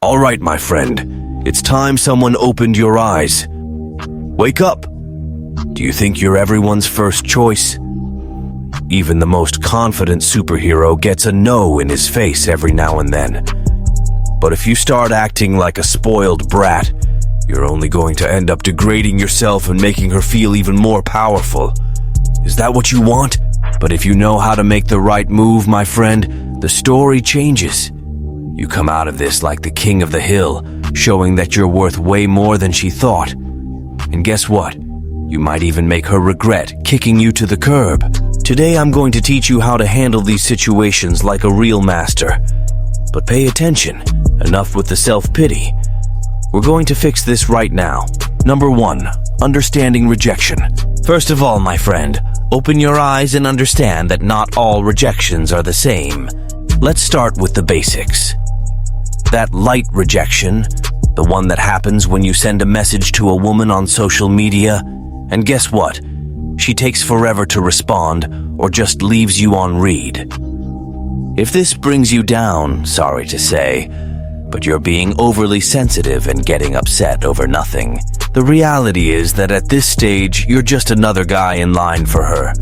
All right, my friend. It's time someone opened your eyes. Wake up. Do you think you're everyone's first choice? Even the most confident superhero gets a no in his face every now and then. But if you start acting like a spoiled brat, you're only going to end up degrading yourself and making her feel even more powerful. Is that what you want? But if you know how to make the right move, my friend, the story changes. You come out of this like the king of the hill, showing that you're worth way more than she thought. And guess what? You might even make her regret kicking you to the curb. Today I'm going to teach you how to handle these situations like a real master. But pay attention, enough with the self-pity. We're going to fix this right now. Number 1, understanding rejection. First of all, my friend, open your eyes and understand that not all rejections are the same. Let's start with the basics. That light rejection, the one that happens when you send a message to a woman on social media, and guess what? She takes forever to respond or just leaves you on read. If this brings you down, sorry to say, but you're being overly sensitive and getting upset over nothing. The reality is that at this stage, you're just another guy in line for her.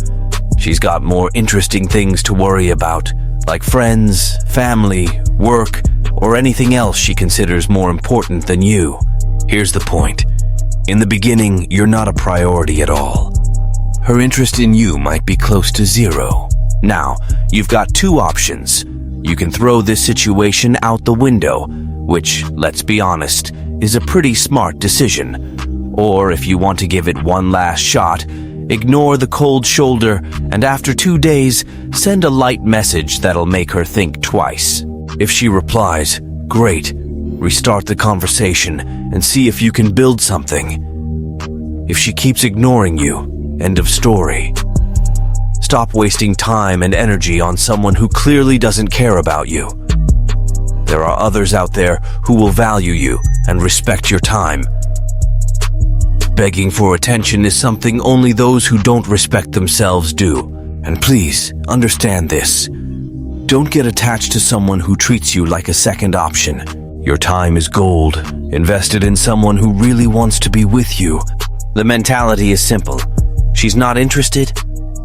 She's got more interesting things to worry about, like friends, family, work, or anything else she considers more important than you. Here's the point. In the beginning, you're not a priority at all. Her interest in you might be close to zero. Now, you've got 2 options. You can throw this situation out the window, which, let's be honest, is a pretty smart decision. Or if you want to give it one last shot, ignore the cold shoulder and after 2 days, send a light message that'll make her think twice. If she replies, great, restart the conversation and see if you can build something. If she keeps ignoring you, end of story. Stop wasting time and energy on someone who clearly doesn't care about you. There are others out there who will value you and respect your time. Begging for attention is something only those who don't respect themselves do. And please, understand this. Don't get attached to someone who treats you like a second option. Your time is gold, invested in someone who really wants to be with you. The mentality is simple. She's not interested?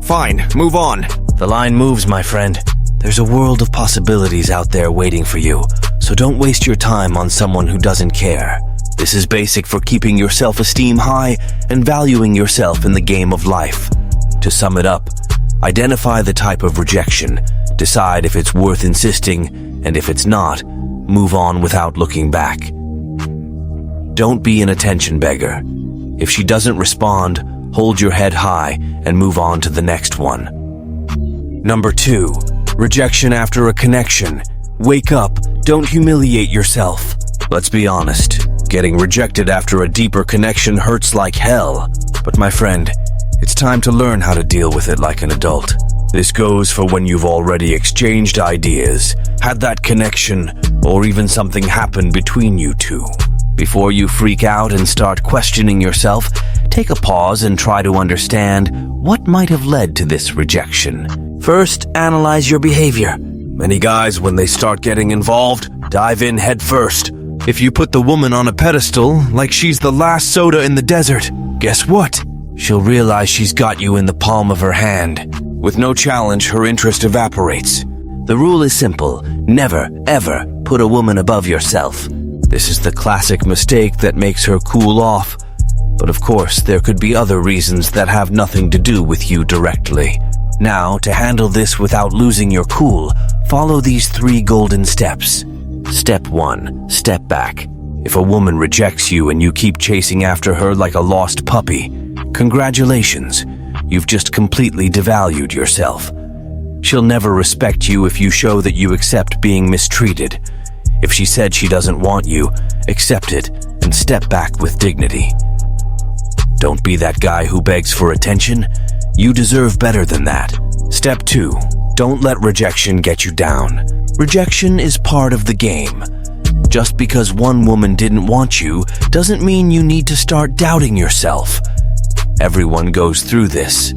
Fine, move on. The line moves, my friend. There's a world of possibilities out there waiting for you, so don't waste your time on someone who doesn't care. This is basic for keeping your self-esteem high and valuing yourself in the game of life. To sum it up, identify the type of rejection, decide if it's worth insisting, and if it's not, move on without looking back. Don't be an attention beggar. If she doesn't respond, hold your head high and move on to the next one. Number 2, rejection after a connection. Wake up, don't humiliate yourself. Let's be honest, getting rejected after a deeper connection hurts like hell. But my friend, it's time to learn how to deal with it like an adult. This goes for when you've already exchanged ideas, had that connection, or even something happened between you two. Before you freak out and start questioning yourself, take a pause and try to understand what might have led to this rejection. First, analyze your behavior. Many guys, when they start getting involved, dive in head first. If you put the woman on a pedestal, like she's the last soda in the desert, guess what? She'll realize she's got you in the palm of her hand. With no challenge, her interest evaporates. The rule is simple. Never, ever put a woman above yourself. This is the classic mistake that makes her cool off. But of course, there could be other reasons that have nothing to do with you directly. Now, to handle this without losing your cool, follow these 3 golden steps. Step 1, step back. If a woman rejects you and you keep chasing after her like a lost puppy, congratulations. You've just completely devalued yourself. She'll never respect you if you show that you accept being mistreated. If she said she doesn't want you, accept it and step back with dignity. Don't be that guy who begs for attention. You deserve better than that. Step 2, don't let rejection get you down. Rejection is part of the game. Just because one woman didn't want you doesn't mean you need to start doubting yourself. Everyone goes through this.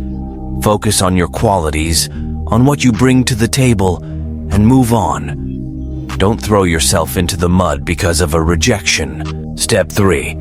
Focus on your qualities, on what you bring to the table, and move on. Don't throw yourself into the mud because of a rejection. Step 3.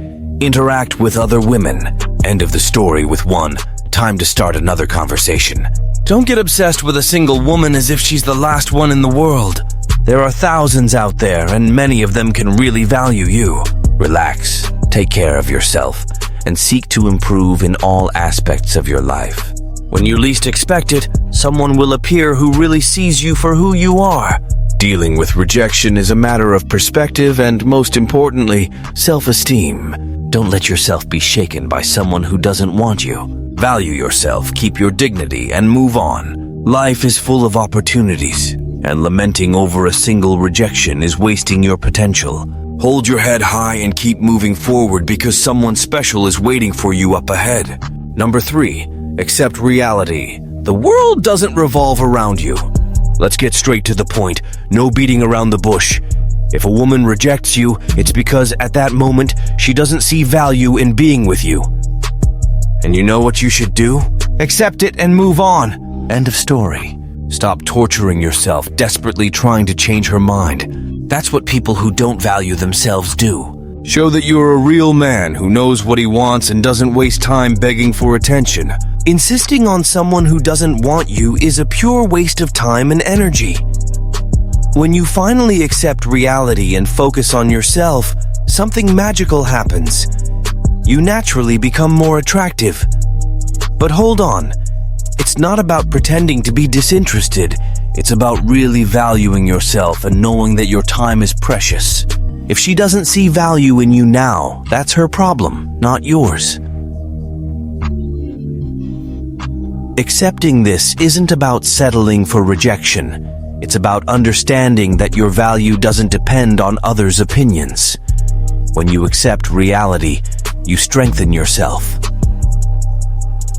Interact with other women. End of the story with one. Time to start another conversation. Don't get obsessed with a single woman as if she's the last one in the world. There are thousands out there, and many of them can really value you. Relax, take care of yourself, and seek to improve in all aspects of your life. When you least expect it, someone will appear who really sees you for who you are. Dealing with rejection is a matter of perspective and, most importantly, self-esteem. Don't let yourself be shaken by someone who doesn't want you. Value yourself, keep your dignity, and move on. Life is full of opportunities, and lamenting over a single rejection is wasting your potential. Hold your head high and keep moving forward because someone special is waiting for you up ahead. Number 3, accept reality. The world doesn't revolve around you. Let's get straight to the point. No beating around the bush. If a woman rejects you, it's because at that moment, she doesn't see value in being with you. And you know what you should do? Accept it and move on. End of story. Stop torturing yourself, desperately trying to change her mind. That's what people who don't value themselves do. Show that you're a real man who knows what he wants and doesn't waste time begging for attention. Insisting on someone who doesn't want you is a pure waste of time and energy. When you finally accept reality and focus on yourself, something magical happens. You naturally become more attractive. But hold on. It's not about pretending to be disinterested. It's about really valuing yourself and knowing that your time is precious. If she doesn't see value in you now, that's her problem, not yours. Accepting this isn't about settling for rejection. It's about understanding that your value doesn't depend on others' opinions. When you accept reality, you strengthen yourself.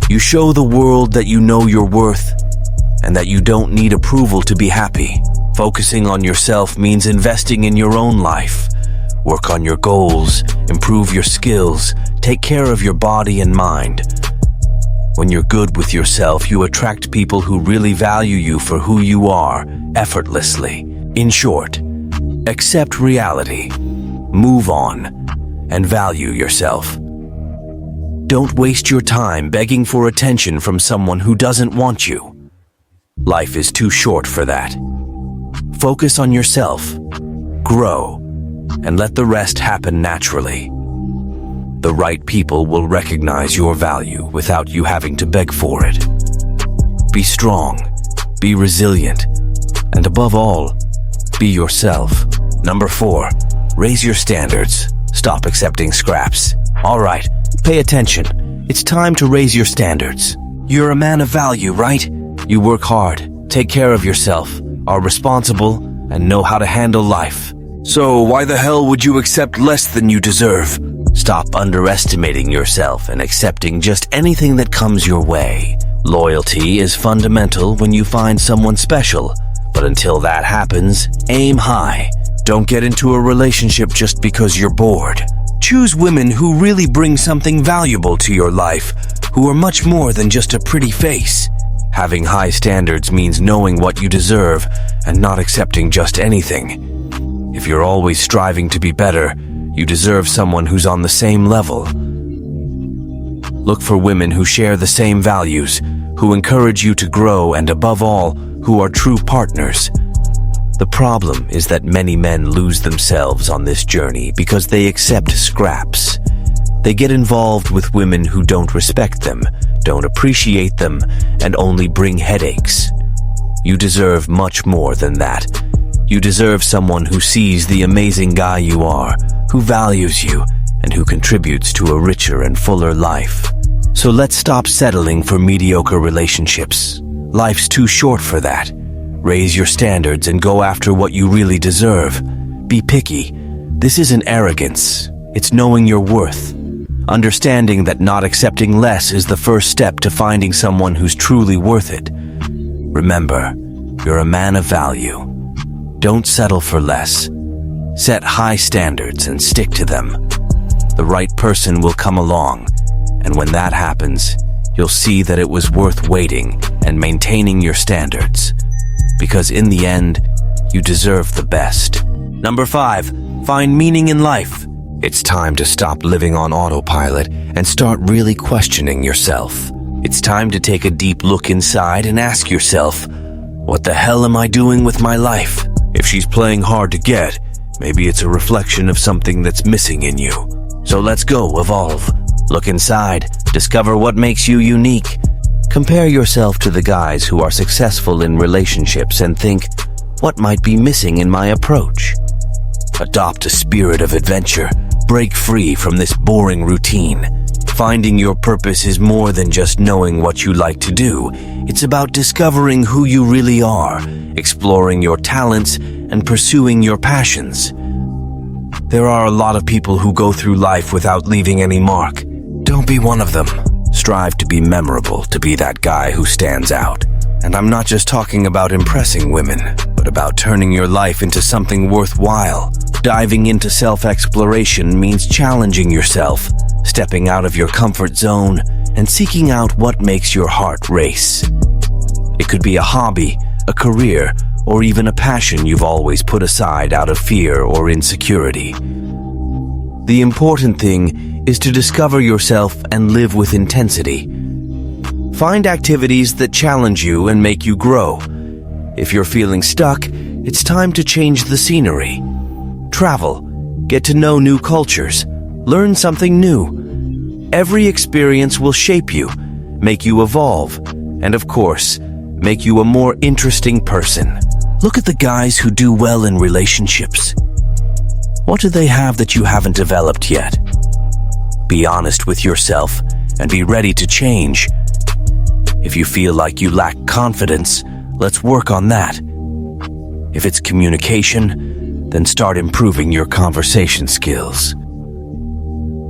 You show the world that you know your worth and that you don't need approval to be happy. Focusing on yourself means investing in your own life. Work on your goals, improve your skills, take care of your body and mind. When you're good with yourself, you attract people who really value you for who you are, effortlessly. In short, accept reality, move on, and value yourself. Don't waste your time begging for attention from someone who doesn't want you. Life is too short for that. Focus on yourself, grow, and let the rest happen naturally. The right people will recognize your value without you having to beg for it. Be strong, be resilient, and above all, be yourself. Number 4, raise your standards. Stop accepting scraps. All right, pay attention. It's time to raise your standards. You're a man of value, right? You work hard, take care of yourself, are responsible, and know how to handle life. So why the hell would you accept less than you deserve? Stop underestimating yourself and accepting just anything that comes your way. Loyalty is fundamental when you find someone special, but until that happens, aim high. Don't get into a relationship just because you're bored. Choose women who really bring something valuable to your life, who are much more than just a pretty face. Having high standards means knowing what you deserve and not accepting just anything. If you're always striving to be better, you deserve someone who's on the same level. Look for women who share the same values, who encourage you to grow, and above all, who are true partners. The problem is that many men lose themselves on this journey because they accept scraps. They get involved with women who don't respect them, don't appreciate them, and only bring headaches. You deserve much more than that. You deserve someone who sees the amazing guy you are, who values you, and who contributes to a richer and fuller life. So let's stop settling for mediocre relationships. Life's too short for that. Raise your standards and go after what you really deserve. Be picky. This isn't arrogance. It's knowing your worth. Understanding that not accepting less is the first step to finding someone who's truly worth it. Remember, you're a man of value. Don't settle for less. Set high standards and stick to them. The right person will come along, and when that happens, you'll see that it was worth waiting and maintaining your standards. Because in the end, you deserve the best. Number 5. Find meaning in life. It's time to stop living on autopilot and start really questioning yourself. It's time to take a deep look inside and ask yourself, what the hell am I doing with my life? If she's playing hard to get, maybe it's a reflection of something that's missing in you. So let's go evolve. Look inside, discover what makes you unique. Compare yourself to the guys who are successful in relationships and think, what might be missing in my approach? Adopt a spirit of adventure. Break free from this boring routine. Finding your purpose is more than just knowing what you like to do. It's about discovering who you really are, exploring your talents, and pursuing your passions. There are a lot of people who go through life without leaving any mark. Don't be one of them. Strive to be memorable, to be that guy who stands out. And I'm not just talking about impressing women, but about turning your life into something worthwhile. Diving into self-exploration means challenging yourself, stepping out of your comfort zone, and seeking out what makes your heart race. It could be a hobby, a career, or even a passion you've always put aside out of fear or insecurity. The important thing is to discover yourself and live with intensity. Find activities that challenge you and make you grow. If you're feeling stuck, it's time to change the scenery. Travel, get to know new cultures, learn something new. Every experience will shape you, make you evolve, and of course, make you a more interesting person. Look at the guys who do well in relationships. What do they have that you haven't developed yet? Be honest with yourself and be ready to change. If you feel like you lack confidence, let's work on that. If it's communication, then start improving your conversation skills.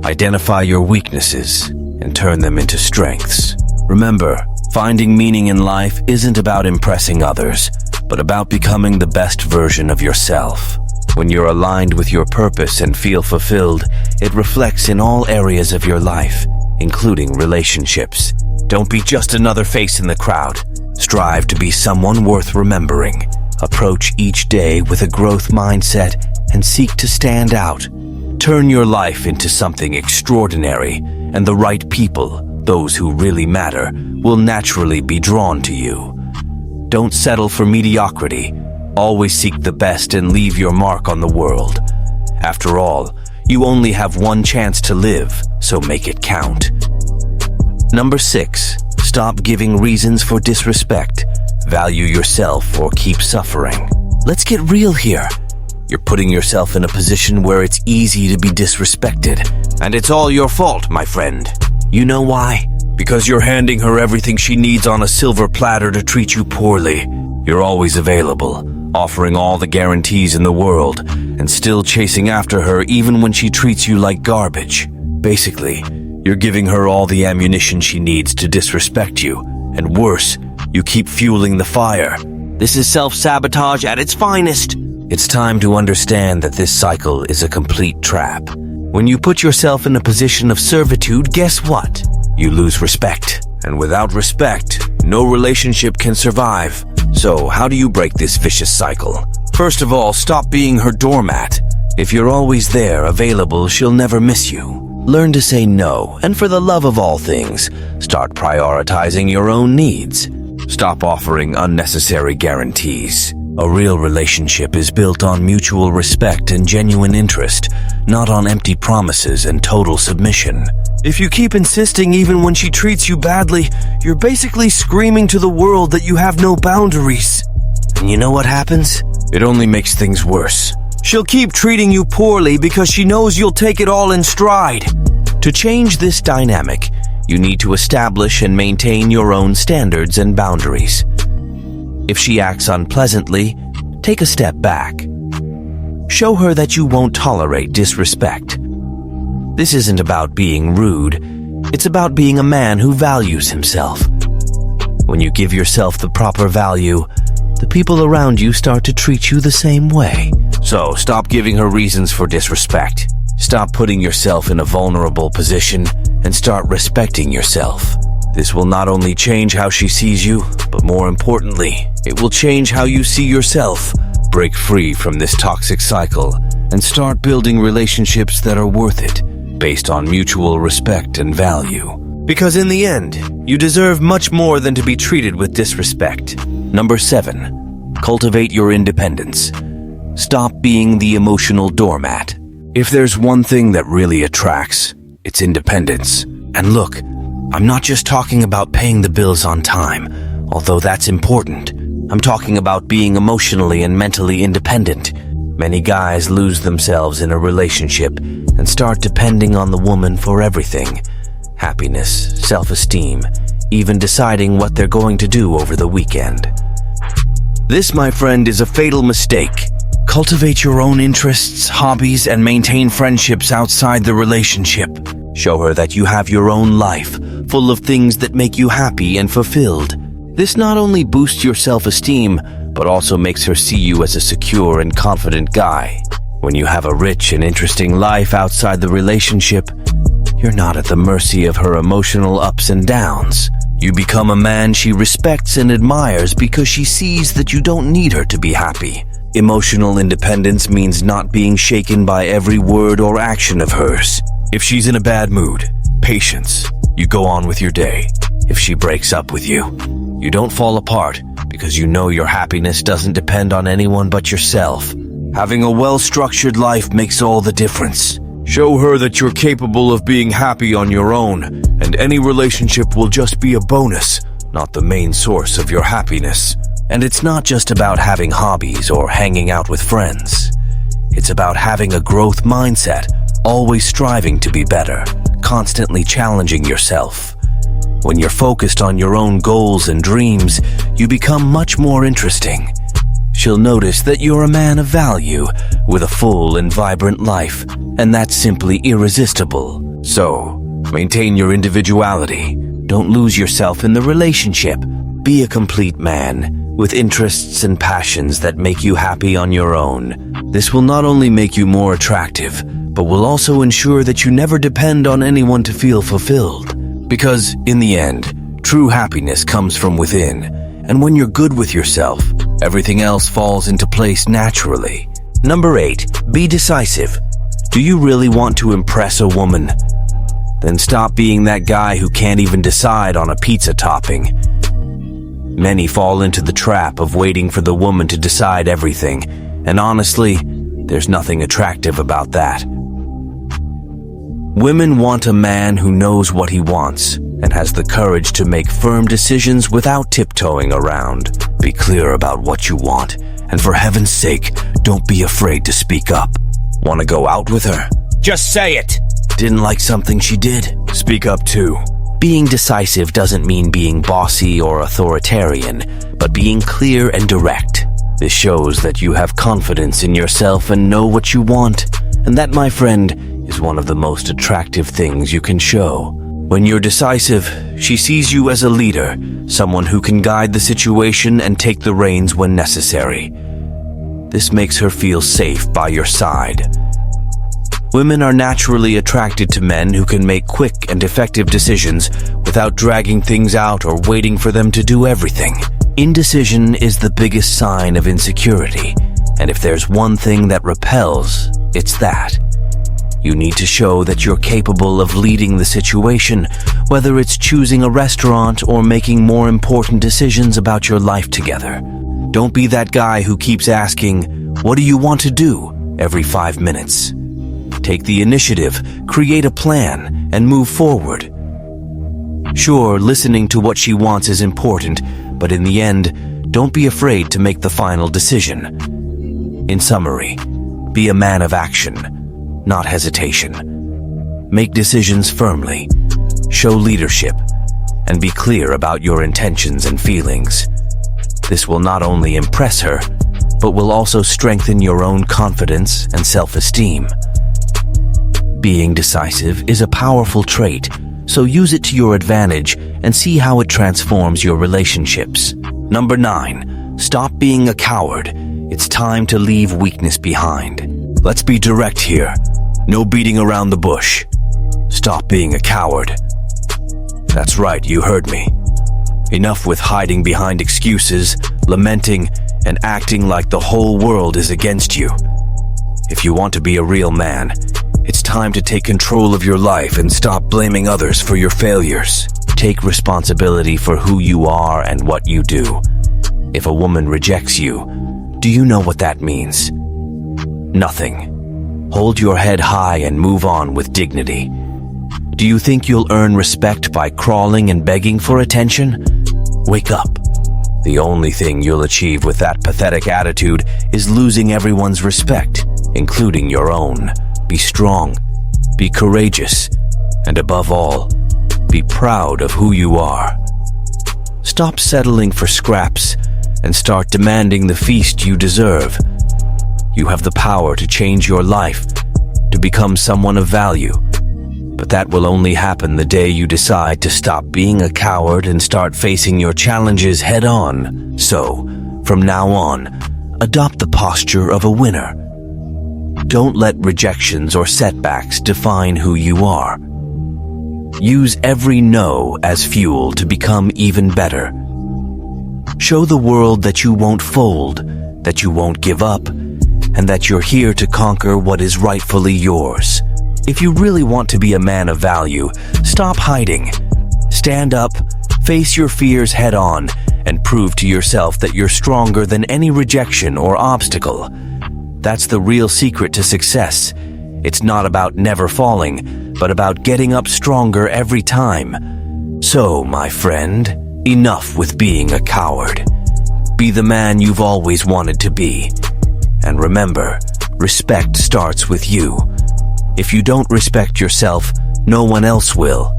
Identify your weaknesses and turn them into strengths. Remember, finding meaning in life isn't about impressing others, but about becoming the best version of yourself. When you're aligned with your purpose and feel fulfilled, it reflects in all areas of your life, including relationships. Don't be just another face in the crowd. Strive to be someone worth remembering. Approach each day with a growth mindset and seek to stand out. Turn your life into something extraordinary, and the right people, those who really matter, will naturally be drawn to you. Don't settle for mediocrity. Always seek the best and leave your mark on the world. After all, you only have one chance to live, so make it count. Number 6. Stop giving reasons for disrespect. Value yourself or keep suffering. Let's get real here. You're putting yourself in a position where it's easy to be disrespected. And it's all your fault, my friend. You know why? Because you're handing her everything she needs on a silver platter to treat you poorly. You're always available, offering all the guarantees in the world, and still chasing after her even when she treats you like garbage. Basically, you're giving her all the ammunition she needs to disrespect you, and worse, you keep fueling the fire. This is self-sabotage at its finest. It's time to understand that this cycle is a complete trap. When you put yourself in a position of servitude, guess what? You lose respect. And without respect, no relationship can survive. So, how do you break this vicious cycle? First of all, stop being her doormat. If you're always there, available, she'll never miss you. Learn to say no, and for the love of all things, start prioritizing your own needs. Stop offering unnecessary guarantees. A real relationship is built on mutual respect and genuine interest, not on empty promises and total submission. If you keep insisting even when she treats you badly, you're basically screaming to the world that you have no boundaries. And you know what happens? It only makes things worse. She'll keep treating you poorly because she knows you'll take it all in stride. To change this dynamic, you need to establish and maintain your own standards and boundaries. If she acts unpleasantly, take a step back. Show her that you won't tolerate disrespect. This isn't about being rude, it's about being a man who values himself. When you give yourself the proper value, the people around you start to treat you the same way. So stop giving her reasons for disrespect. Stop putting yourself in a vulnerable position and start respecting yourself. This will not only change how she sees you, but more importantly, it will change how you see yourself. break free from this toxic cycle and start building relationships that are worth it, based on mutual respect and value. Because in the end, you deserve much more than to be treated with disrespect. Number 7, cultivate your independence. Stop being the emotional doormat. If there's one thing that really attracts, it's independence. And look, I'm not just talking about paying the bills on time, although that's important. I'm talking about being emotionally and mentally independent. Many guys lose themselves in a relationship and start depending on the woman for everything. Happiness, self-esteem, even deciding what they're going to do over the weekend. This, my friend, is a fatal mistake. Cultivate your own interests, hobbies, and maintain friendships outside the relationship. Show her that you have your own life, full of things that make you happy and fulfilled. This not only boosts your self-esteem, but also makes her see you as a secure and confident guy. When you have a rich and interesting life outside the relationship, you're not at the mercy of her emotional ups and downs. You become a man she respects and admires because she sees that you don't need her to be happy. Emotional independence means not being shaken by every word or action of hers. If she's in a bad mood, patience. You go on with your day. If she breaks up with you, you don't fall apart because you know your happiness doesn't depend on anyone but yourself. Having a well-structured life makes all the difference. Show her that you're capable of being happy on your own, and any relationship will just be a bonus, not the main source of your happiness. And it's not just about having hobbies or hanging out with friends. It's about having a growth mindset, always striving to be better, constantly challenging yourself. When you're focused on your own goals and dreams, you become much more interesting. She'll notice that you're a man of value, with a full and vibrant life, and that's simply irresistible. So, maintain your individuality. Don't lose yourself in the relationship. Be a complete man, with interests and passions that make you happy on your own. This will not only make you more attractive, but will also ensure that you never depend on anyone to feel fulfilled. Because, in the end, true happiness comes from within, and when you're good with yourself, everything else falls into place naturally. Number 8, be decisive. Do you really want to impress a woman? Then stop being that guy who can't even decide on a pizza topping. Many fall into the trap of waiting for the woman to decide everything, and honestly, there's nothing attractive about that. Women want a man who knows what he wants and has the courage to make firm decisions without tiptoeing around. Be clear about what you want, and for heaven's sake, don't be afraid to speak up. Want to go out with her? Just say it! Didn't like something she did? Speak up too. Being decisive doesn't mean being bossy or authoritarian, but being clear and direct. This shows that you have confidence in yourself and know what you want, and that, my friend, is one of the most attractive things you can show. When you're decisive, she sees you as a leader, someone who can guide the situation and take the reins when necessary. This makes her feel safe by your side. Women are naturally attracted to men who can make quick and effective decisions without dragging things out or waiting for them to do everything. Indecision is the biggest sign of insecurity, and if there's one thing that repels, it's that. You need to show that you're capable of leading the situation, whether it's choosing a restaurant or making more important decisions about your life together. Don't be that guy who keeps asking, "What do you want to do?" every 5 minutes. Take the initiative, create a plan, and move forward. Sure, listening to what she wants is important, but in the end, don't be afraid to make the final decision. In summary, be a man of action, not hesitation. Make decisions firmly, show leadership, and be clear about your intentions and feelings. This will not only impress her, but will also strengthen your own confidence and self-esteem. Being decisive is a powerful trait, so use it to your advantage and see how it transforms your relationships. Number 9, stop being a coward. It's time to leave weakness behind. Let's be direct here. No beating around the bush. Stop being a coward. That's right, you heard me. Enough with hiding behind excuses, lamenting, and acting like the whole world is against you. If you want to be a real man, it's time to take control of your life and stop blaming others for your failures. Take responsibility for who you are and what you do. If a woman rejects you, do you know what that means? Nothing. Hold your head high and move on with dignity. Do you think you'll earn respect by crawling and begging for attention? Wake up. The only thing you'll achieve with that pathetic attitude is losing everyone's respect, including your own. Be strong, be courageous, and above all, be proud of who you are. Stop settling for scraps and start demanding the feast you deserve. You have the power to change your life, to become someone of value. But that will only happen the day you decide to stop being a coward and start facing your challenges head on. So, from now on, adopt the posture of a winner. Don't let rejections or setbacks define who you are. Use every no as fuel to become even better. Show the world that you won't fold, that you won't give up, and that you're here to conquer what is rightfully yours. If you really want to be a man of value, stop hiding. Stand up, face your fears head on, and prove to yourself that you're stronger than any rejection or obstacle. That's the real secret to success. It's not about never falling, but about getting up stronger every time. So, my friend, enough with being a coward. Be the man you've always wanted to be. And remember, respect starts with you. If you don't respect yourself, no one else will.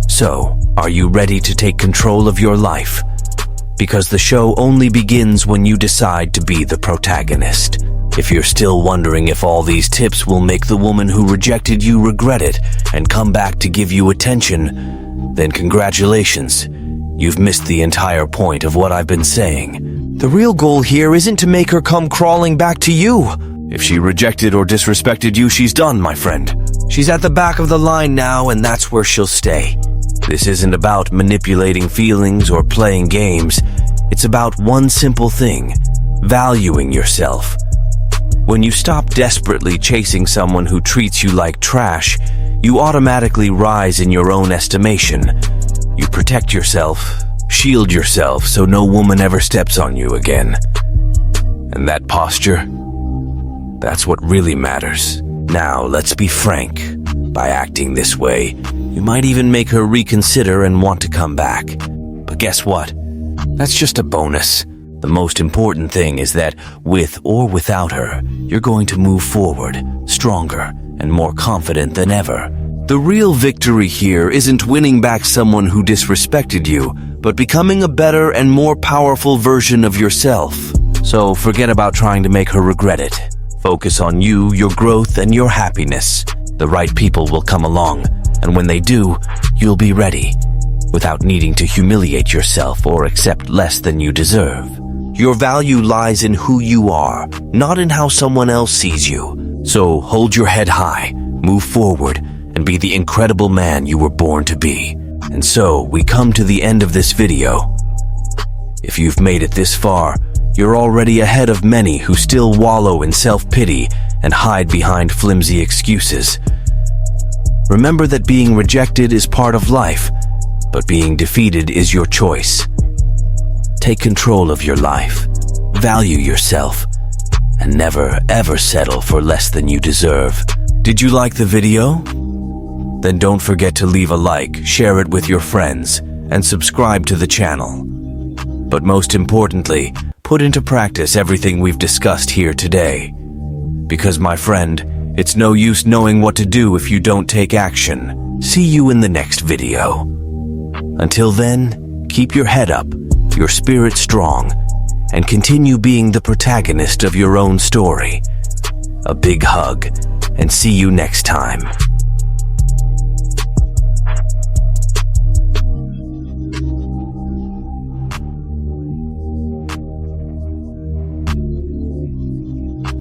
So, are you ready to take control of your life? Because the show only begins when you decide to be the protagonist. If you're still wondering if all these tips will make the woman who rejected you regret it and come back to give you attention, then congratulations. You've missed the entire point of what I've been saying. The real goal here isn't to make her come crawling back to you. If she rejected or disrespected you, she's done, my friend. She's at the back of the line now, and that's where she'll stay. This isn't about manipulating feelings or playing games. It's about one simple thing: valuing yourself. When you stop desperately chasing someone who treats you like trash, you automatically rise in your own estimation. You protect yourself, shield yourself so no woman ever steps on you again. And that posture? That's what really matters. Now, let's be frank. By acting this way, you might even make her reconsider and want to come back. But guess what? That's just a bonus. The most important thing is that, with or without her, you're going to move forward, stronger and more confident than ever. The real victory here isn't winning back someone who disrespected you, but becoming a better and more powerful version of yourself. So forget about trying to make her regret it. Focus on you, your growth, and your happiness. The right people will come along, and when they do, you'll be ready, without needing to humiliate yourself or accept less than you deserve. Your value lies in who you are, not in how someone else sees you. So hold your head high, move forward, and be the incredible man you were born to be. And so we come to the end of this video. If you've made it this far, you're already ahead of many who still wallow in self-pity and hide behind flimsy excuses. Remember that being rejected is part of life, but being defeated is your choice. Take control of your life, value yourself, and never ever settle for less than you deserve. Did you like the video? Then don't forget to leave a like, share it with your friends, and subscribe to the channel. But most importantly, put into practice everything we've discussed here today. Because, my friend, it's no use knowing what to do if you don't take action. See you in the next video. Until then, keep your head up, your spirit strong, and continue being the protagonist of your own story. A big hug, and see you next time.